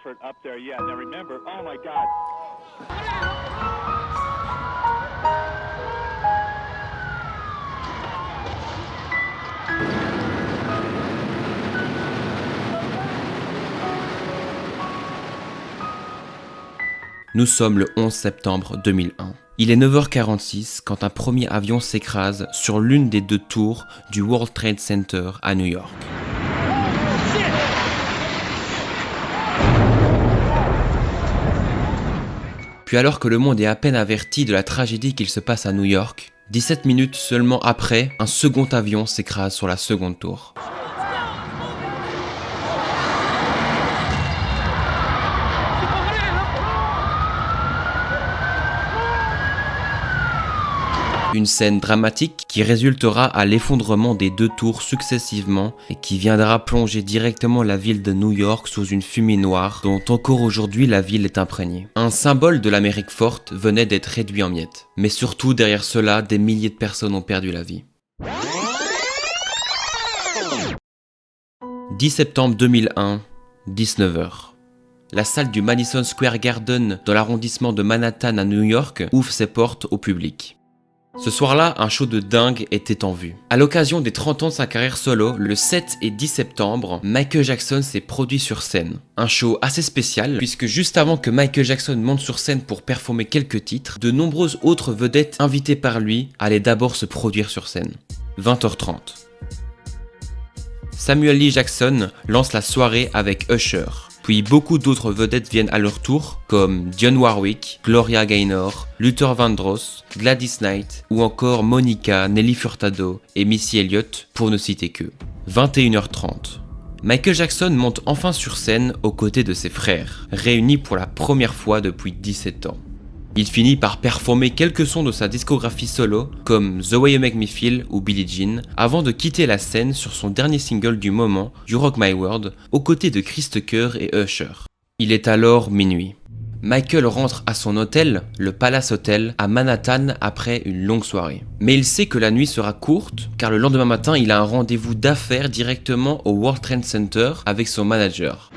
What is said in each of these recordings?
effort up there yet. Now remember, oh my God. Nous sommes le 11 septembre 2001. Il est 9h46 quand un premier avion s'écrase sur l'une des deux tours du World Trade Center à New York. Puis alors que le monde est à peine averti de la tragédie qu'il se passe à New York, 17 minutes seulement après, un second avion s'écrase sur la seconde tour. Une scène dramatique qui résultera à l'effondrement des deux tours successivement et qui viendra plonger directement la ville de New York sous une fumée noire dont encore aujourd'hui la ville est imprégnée. Un symbole de l'Amérique forte venait d'être réduit en miettes. Mais surtout derrière cela, des milliers de personnes ont perdu la vie. 10 septembre 2001, 19h. La salle du Madison Square Garden dans l'arrondissement de Manhattan à New York ouvre ses portes au public. Ce soir-là, un show de dingue était en vue. À l'occasion des 30 ans de sa carrière solo, le 7 et 10 septembre, Michael Jackson s'est produit sur scène. Un show assez spécial, puisque juste avant que Michael Jackson monte sur scène pour performer quelques titres, de nombreuses autres vedettes invitées par lui allaient d'abord se produire sur scène. 20h30. Samuel L. Jackson lance la soirée avec Usher. Puis beaucoup d'autres vedettes viennent à leur tour, comme Dionne Warwick, Gloria Gaynor, Luther Vandross, Gladys Knight ou encore Monica, Nelly Furtado et Missy Elliott pour ne citer que. 21h30. Michael Jackson monte enfin sur scène aux côtés de ses frères, réunis pour la première fois depuis 17 ans. Il finit par performer quelques sons de sa discographie solo, comme The Way You Make Me Feel ou Billie Jean, avant de quitter la scène sur son dernier single du moment, You Rock My World, aux côtés de Chris Tucker et Usher. Il est alors minuit. Michael rentre à son hôtel, le Palace Hotel, à Manhattan après une longue soirée. Mais il sait que la nuit sera courte, car le lendemain matin, il a un rendez-vous d'affaires directement au World Trade Center avec son manager.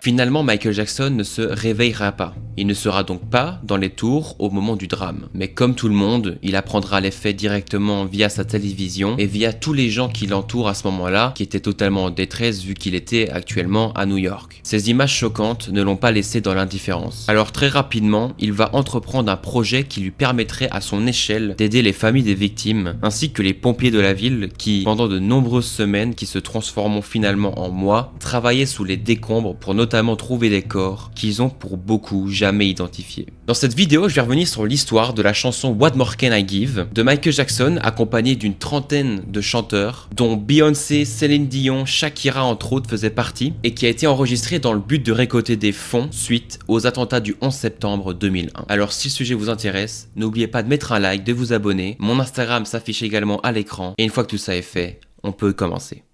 Finalement, Michael Jackson ne se réveillera pas. Il ne sera donc pas dans les tours au moment du drame. Mais comme tout le monde, il apprendra les faits directement via sa télévision et via tous les gens qui l'entourent à ce moment-là, qui étaient totalement en détresse vu qu'il était actuellement à New York. Ces images choquantes ne l'ont pas laissé dans l'indifférence. Alors très rapidement, il va entreprendre un projet qui lui permettrait à son échelle d'aider les familles des victimes, ainsi que les pompiers de la ville qui, pendant de nombreuses semaines qui se transformeront finalement en mois, travaillaient sous les décombres pour notamment trouver des corps qu'ils ont pour beaucoup jamais identifiés. Dans cette vidéo, je vais revenir sur l'histoire de la chanson What More Can I Give de Michael Jackson, accompagné d'une trentaine de chanteurs, dont Beyoncé, Céline Dion, Shakira entre autres faisaient partie, et qui a été enregistré dans le but de récolter des fonds suite aux attentats du 11 septembre 2001. Alors si le sujet vous intéresse, n'oubliez pas de mettre un like, de vous abonner, mon Instagram s'affiche également à l'écran, et une fois que tout ça est fait, on peut commencer.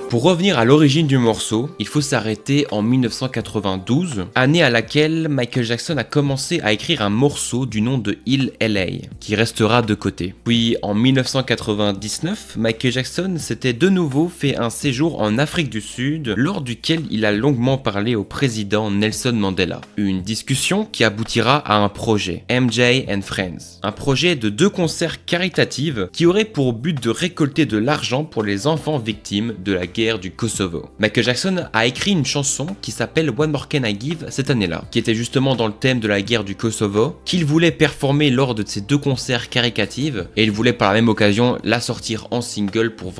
Pour revenir à l'origine du morceau, il faut s'arrêter en 1992, année à laquelle Michael Jackson a commencé à écrire un morceau du nom de Hill LA, qui restera de côté. Puis en 1999, Michael Jackson s'était de nouveau fait un séjour en Afrique du Sud, lors duquel il a longuement parlé au président Nelson Mandela. Une discussion qui aboutira à un projet, MJ and Friends. Un projet de 2 concerts caritatifs qui aurait pour but de récolter de l'argent pour les enfants victimes de la guerre du Kosovo. Michael Jackson a écrit une chanson qui s'appelle What More Can I Give cette année-là, qui était justement dans le thème de la guerre du Kosovo, qu'il voulait performer lors de ces 2 concerts caritatifs, et il voulait par la même occasion la sortir en single pour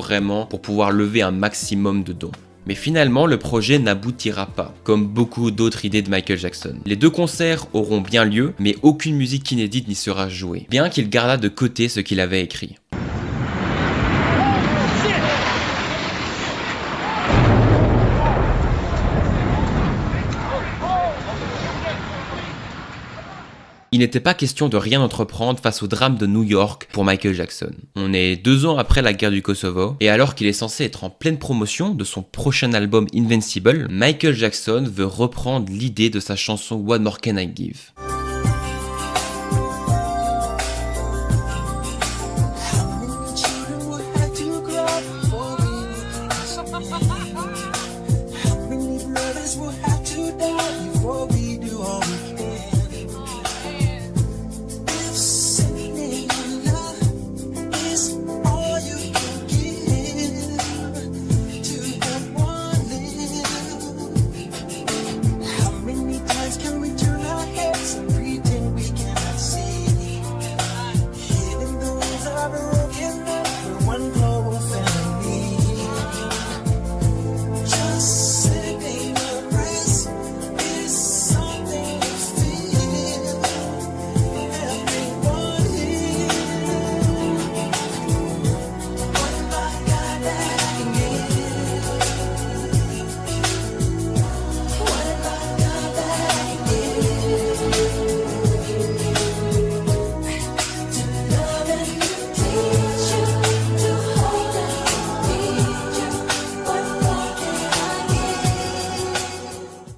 pouvoir lever un maximum de dons. Mais finalement, le projet n'aboutira pas, comme beaucoup d'autres idées de Michael Jackson. Les 2 concerts auront bien lieu, mais aucune musique inédite n'y sera jouée, bien qu'il garda de côté ce qu'il avait écrit. Il n'était pas question de rien entreprendre face au drame de New York pour Michael Jackson. On est 2 ans après la guerre du Kosovo, et alors qu'il est censé être en pleine promotion de son prochain album Invincible, Michael Jackson veut reprendre l'idée de sa chanson What More Can I Give.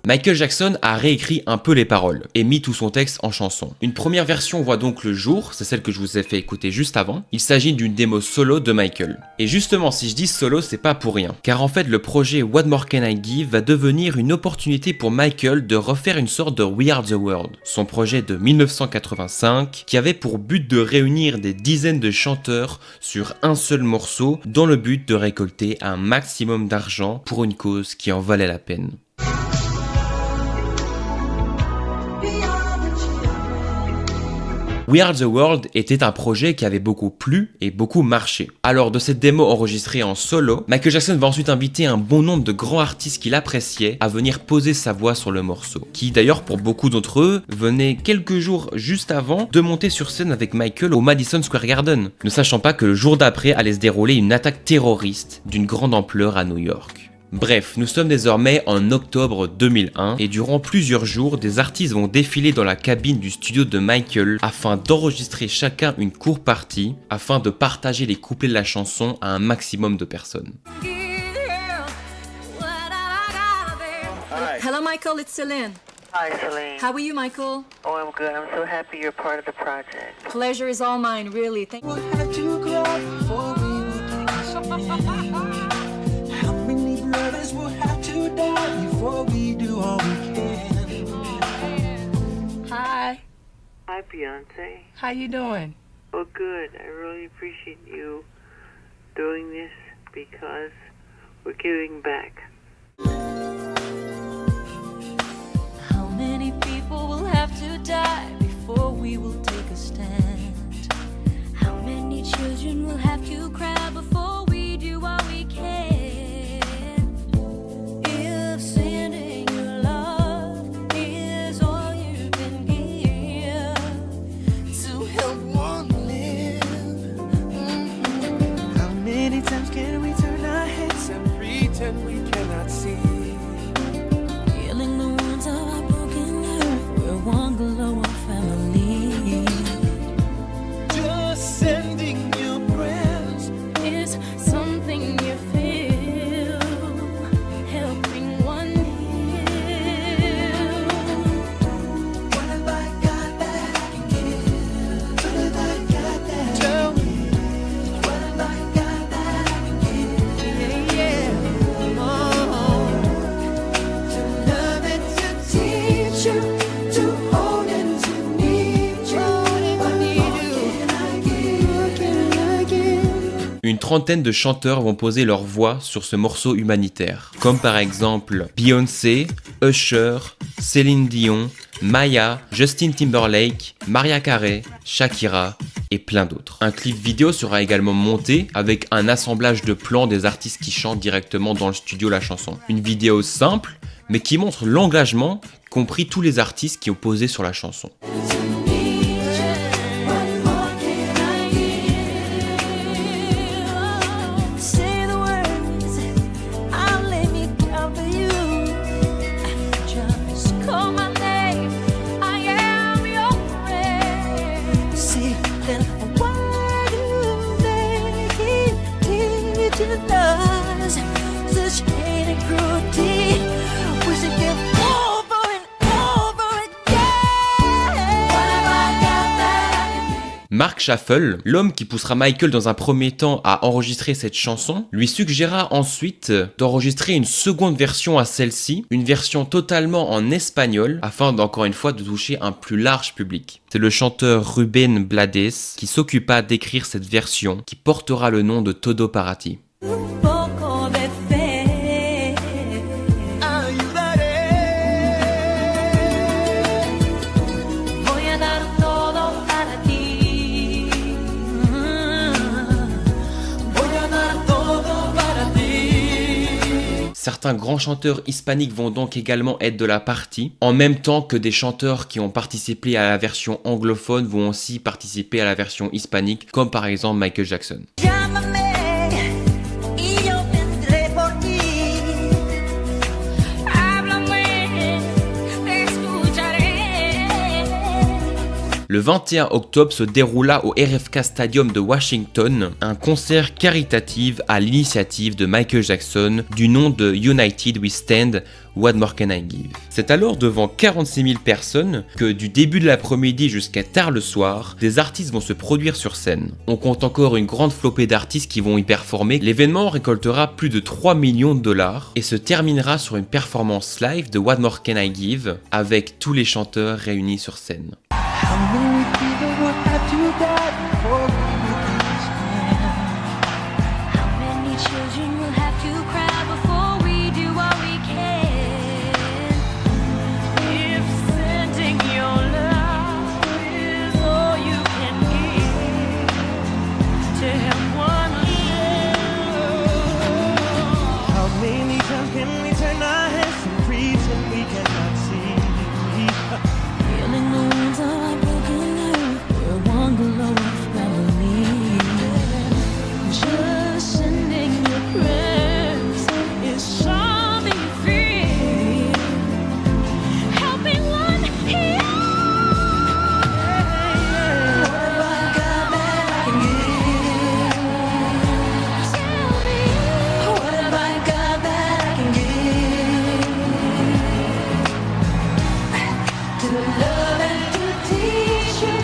Michael Jackson a réécrit un peu les paroles et mis tout son texte en chanson. Une première version voit donc le jour, c'est celle que je vous ai fait écouter juste avant. Il s'agit d'une démo solo de Michael. Et justement, si je dis solo, c'est pas pour rien, car en fait le projet What More Can I Give va devenir une opportunité pour Michael de refaire une sorte de We Are The World, son projet de 1985 qui avait pour but de réunir des dizaines de chanteurs sur un seul morceau dans le but de récolter un maximum d'argent pour une cause qui en valait la peine. We Are The World était un projet qui avait beaucoup plu et beaucoup marché. Alors de cette démo enregistrée en solo, Michael Jackson va ensuite inviter un bon nombre de grands artistes qu'il appréciait à venir poser sa voix sur le morceau, qui d'ailleurs pour beaucoup d'entre eux venaient quelques jours juste avant de monter sur scène avec Michael au Madison Square Garden, ne sachant pas que le jour d'après allait se dérouler une attaque terroriste d'une grande ampleur à New York. Bref, nous sommes désormais en octobre 2001 et durant plusieurs jours, des artistes vont défiler dans la cabine du studio de Michael afin d'enregistrer chacun une courte partie afin de partager les couplets de la chanson à un maximum de personnes. Hello, Michael, it's Celine. Hi, Celine. How are you, Michael? Oh, I'm good. I'm so happy you're part of the project. Pleasure is all mine, really. Thank you. How many brothers will have to die before we do all we can? Hi, Hi, Beyonce. how you doing? Oh, good. I really appreciate you doing this because we're giving back. How many people will have to die before we will take a stand? How many children will have to cry before we do all we can? If sending your love is all you can give to help one live. How many times can we turn our heads and pretend we cannot see? Healing the wounds of our broken earth, we're one global family. Just sending you prayers. Is something you feel, helping one heal. What have I got that I can give? What have I got that? Tell me. What have I got that I can give? Yeah, yeah. Oh, to love and to teach you, to hold and to need you. What can I give? What can I give? Une trentaine de chanteurs vont poser leur voix sur ce morceau humanitaire, comme par exemple Beyoncé, Usher, Céline Dion, Maya, Justin Timberlake, Mariah Carey, Shakira et plein d'autres. Un clip vidéo sera également monté avec un assemblage de plans des artistes qui chantent directement dans le studio la chanson. Une vidéo simple, mais qui montre l'engagement qu'ont pris tous les artistes qui ont posé sur la chanson. Say the words, I'll lay me down for you. Just call my name, I am your friend. See, Then why do they keep teaching us such hate and cruelty? We should give over and over again. What have I got that I can Mark Schaffel, l'homme qui poussera Michael dans un premier temps à enregistrer cette chanson, lui suggéra ensuite d'enregistrer une seconde version à celle-ci, une version totalement en espagnol, afin d'encore une fois de toucher un plus large public. C'est le chanteur Rubén Blades qui s'occupa d'écrire cette version qui portera le nom de Todo Para Ti. Un poco de fe. ayudaré. Voy a dar todo para ti. Voy a dar todo para ti. Certains grands chanteurs hispaniques vont donc également être de la partie, en même temps que des chanteurs qui ont participé à la version anglophone vont aussi participer à la version hispanique, comme par exemple Michael Jackson. Llámame y yo vendré por ti. Háblame, te escucharé. le 21 octobre se déroula au RFK Stadium de Washington un concert caritatif à l'initiative de Michael Jackson du nom de United We Stand, What More Can I Give. C'est alors devant 46 000 personnes que du début de l'après-midi jusqu'à tard le soir, des artistes vont se produire sur scène. On compte encore une grande flopée d'artistes qui vont y performer. L'événement récoltera plus de 3 millions de dollars et se terminera sur une performance live de What More Can I Give avec tous les chanteurs réunis sur scène. How many people would have to die before we understand? How many children will have to cry before we do what we can? If sending your love is all you can give to help one another, how many times can we turn our heads and pretend we cannot see? Feeling the winds of our broken earth, we're one glorious family. Just sending your prayers Is something free, helping one heal. what have I got that I can give? Tell me, What have I got that I can give? To love and to teach you,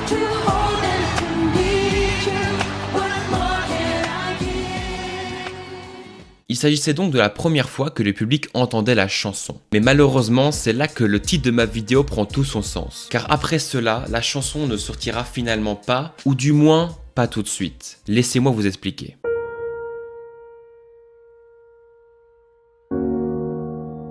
to hold and to need you. What more can I give? Il s'agissait donc de la première fois que le public entendait la chanson. Mais malheureusement, c'est là que le titre de ma vidéo prend tout son sens. Car après cela, la chanson ne sortira finalement pas, ou du moins pas tout de suite. Laissez-moi vous expliquer.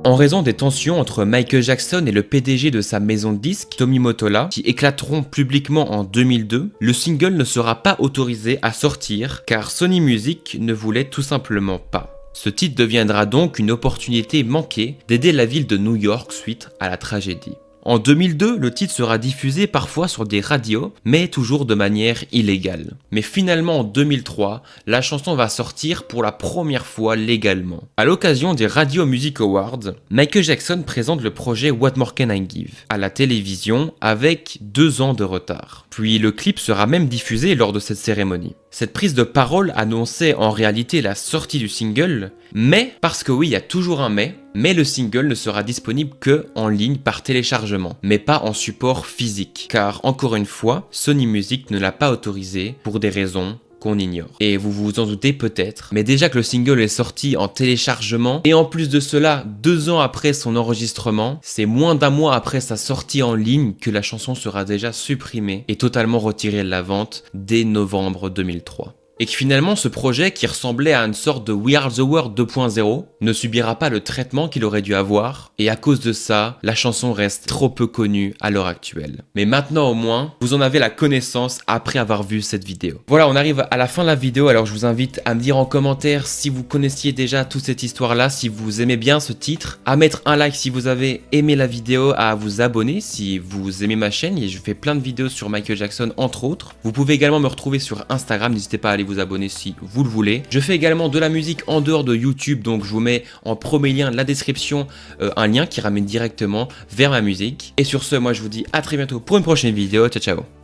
En raison des tensions entre Michael Jackson et le PDG de sa maison de disques, Tommy Mottola, qui éclateront publiquement en 2002, le single ne sera pas autorisé à sortir car Sony Music ne voulait tout simplement pas. Ce titre deviendra donc une opportunité manquée d'aider la ville de New York suite à la tragédie. En 2002, le titre sera diffusé parfois sur des radios, mais toujours de manière illégale. Mais finalement en 2003, la chanson va sortir pour la première fois légalement. À l'occasion des Radio Music Awards, Michael Jackson présente le projet What More Can I Give à la télévision avec 2 ans de retard. Puis le clip sera même diffusé lors de cette cérémonie. Cette prise de parole annonçait en réalité la sortie du single, mais, parce que oui, il y a toujours un mais le single ne sera disponible que en ligne par téléchargement, mais pas en support physique, car encore une fois, Sony Music ne l'a pas autorisé pour des raisons qu'on ignore. Et vous vous en doutez peut-être, mais déjà que le single est sorti en téléchargement, et en plus de cela, 2 ans après son enregistrement, c'est moins d'1 mois après sa sortie en ligne que la chanson sera déjà supprimée et totalement retirée de la vente dès novembre 2003. Et que finalement ce projet qui ressemblait à une sorte de We Are The World 2.0 ne subira pas le traitement qu'il aurait dû avoir, et à cause de ça, la chanson reste trop peu connue à l'heure actuelle. Mais maintenant au moins, vous en avez la connaissance après avoir vu cette vidéo. Voilà, on arrive à la fin de la vidéo, alors je vous invite à me dire en commentaire si vous connaissiez déjà toute cette histoire-là, si vous aimez bien ce titre, à mettre un like si vous avez aimé la vidéo, à vous abonner si vous aimez ma chaîne, et je fais plein de vidéos sur Michael Jackson entre autres. Vous pouvez également me retrouver sur Instagram, n'hésitez pas à aller vous abonner si vous le voulez. Je fais également de la musique en dehors de YouTube, donc je vous mets en premier lien de la description un lien qui ramène directement vers ma musique. Et sur ce, moi je vous dis à très bientôt pour une prochaine vidéo. Ciao ciao.